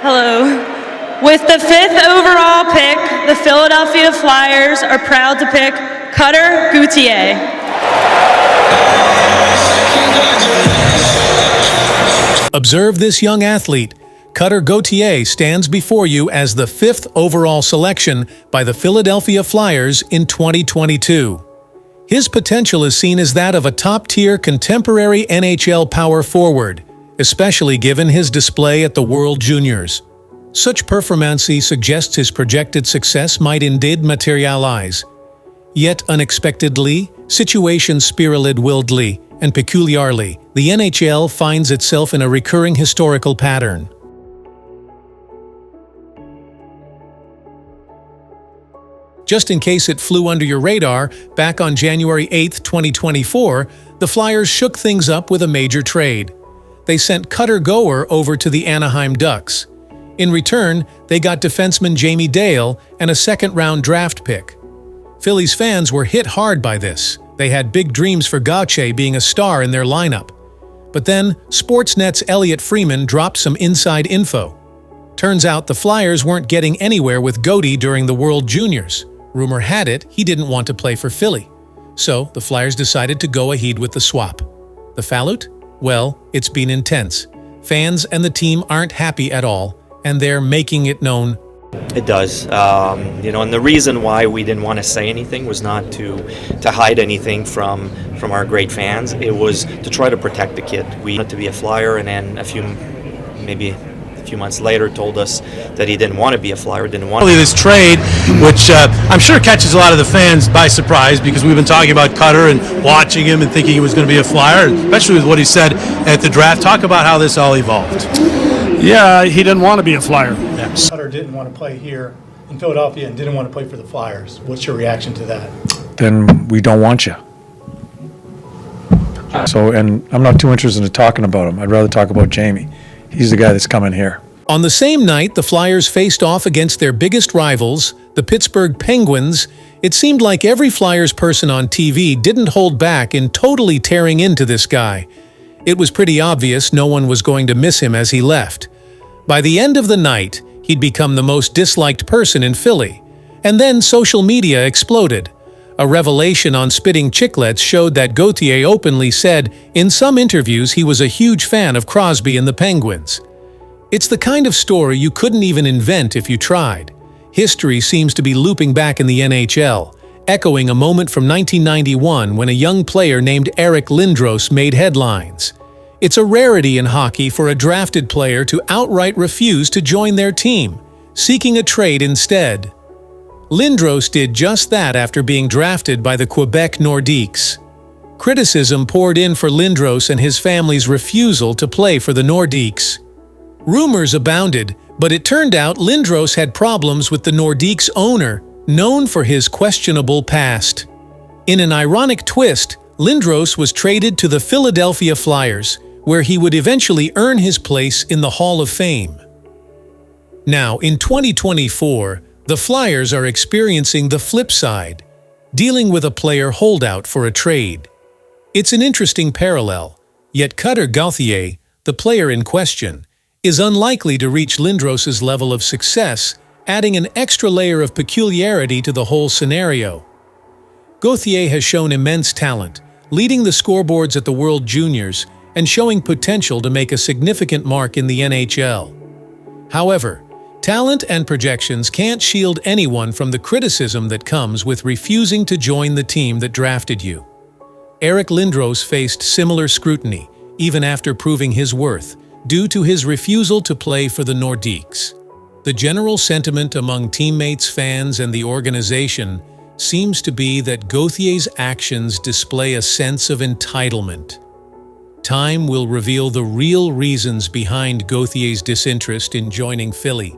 Hello. With the 5th overall pick, the Philadelphia Flyers are proud to pick Cutter Gauthier. Observe this young athlete. Cutter Gauthier stands before you as the 5th overall selection by the Philadelphia Flyers in 2022. His potential is seen as that of a top-tier contemporary NHL power forward, especially given his display at the World Juniors. Such performance suggests his projected success might indeed materialize. Yet unexpectedly, situations spiraled wildly and peculiarly, the NHL finds itself in a recurring historical pattern. Just in case it flew under your radar, back on January 8, 2024, the Flyers shook things up with a major trade. They sent Cutter Gauthier over to the Anaheim Ducks. In return, they got defenseman Jamie Drysdale and a second-round draft pick. Phillies fans were hit hard by this. They had big dreams for Gauthier being a star in their lineup. But then, Sportsnet's Elliot Freeman dropped some inside info. Turns out the Flyers weren't getting anywhere with Gauthier during the World Juniors. Rumor had it he didn't want to play for Philly. So, the Flyers decided to go ahead with the swap. The fallout? Well, it's been intense. Fans and the team aren't happy at all, and they're making it known. It does, and the reason why we didn't want to say anything was not to hide anything from our great fans. It was to try to protect the kid. We wanted to be a Flyer, and then maybe a few months later told us that he didn't want to be a Flyer, didn't want to. This trade, which I'm sure catches a lot of the fans by surprise, because we've been talking about Cutter and watching him and thinking he was going to be a Flyer, especially with what he said at the draft. Talk about how this all evolved. Yeah, he didn't want to be a Flyer. Yeah. Cutter didn't want to play here in Philadelphia and didn't want to play for the Flyers. What's your reaction to that? Then we don't want you. So, and I'm not too interested in talking about him. I'd rather talk about Jamie. He's the guy that's coming here. On the same night the Flyers faced off against their biggest rivals, the Pittsburgh Penguins, it seemed like every Flyers person on TV didn't hold back in totally tearing into this guy. It was pretty obvious no one was going to miss him as he left. By the end of the night, he'd become the most disliked person in Philly. And then social media exploded. A revelation on Spitting Chiclets showed that Gauthier openly said in some interviews he was a huge fan of Crosby and the Penguins. It's the kind of story you couldn't even invent if you tried. History seems to be looping back in the NHL, echoing a moment from 1991 when a young player named Eric Lindros made headlines. It's a rarity in hockey for a drafted player to outright refuse to join their team, seeking a trade instead. Lindros did just that after being drafted by the Quebec Nordiques. Criticism poured in for Lindros and his family's refusal to play for the Nordiques. Rumors abounded, but it turned out Lindros had problems with the Nordiques' owner, known for his questionable past. In an ironic twist, Lindros was traded to the Philadelphia Flyers, where he would eventually earn his place in the Hall of Fame. Now, in 2024, the Flyers are experiencing the flip side, dealing with a player holdout for a trade. It's an interesting parallel, yet Cutter Gauthier, the player in question, is unlikely to reach Lindros' level of success, adding an extra layer of peculiarity to the whole scenario. Gauthier has shown immense talent, leading the scoreboards at the World Juniors and showing potential to make a significant mark in the NHL. However, talent and projections can't shield anyone from the criticism that comes with refusing to join the team that drafted you. Eric Lindros faced similar scrutiny, even after proving his worth, due to his refusal to play for the Nordiques. The general sentiment among teammates, fans, and the organization seems to be that Gauthier's actions display a sense of entitlement. Time will reveal the real reasons behind Gauthier's disinterest in joining Philly.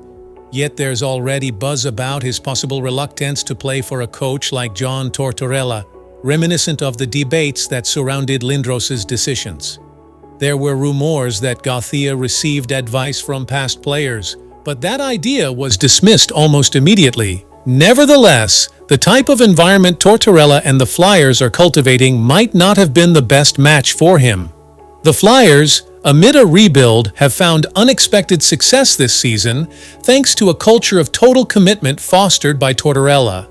Yet there's already buzz about his possible reluctance to play for a coach like John Tortorella, reminiscent of the debates that surrounded Lindros' decisions. There were rumors that Gauthier received advice from past players, but that idea was dismissed almost immediately. Nevertheless, the type of environment Tortorella and the Flyers are cultivating might not have been the best match for him. The Flyers, amid a rebuild, have found unexpected success this season thanks to a culture of total commitment fostered by Tortorella.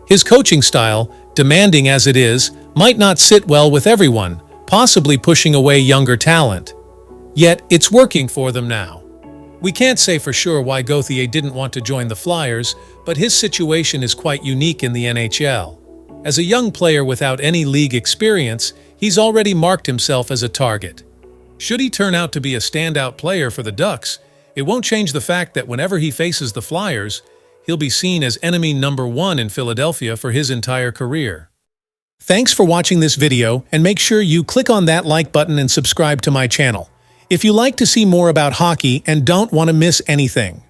His coaching style, demanding as it is, might not sit well with everyone, possibly pushing away younger talent. Yet, it's working for them now. We can't say for sure why Gauthier didn't want to join the Flyers, but his situation is quite unique in the NHL. As a young player without any league experience, he's already marked himself as a target. Should he turn out to be a standout player for the Ducks, it won't change the fact that whenever he faces the Flyers, he'll be seen as enemy number one in Philadelphia for his entire career. Thanks for watching this video, and make sure you click on that like button and subscribe to my channel if you like to see more about hockey and don't want to miss anything.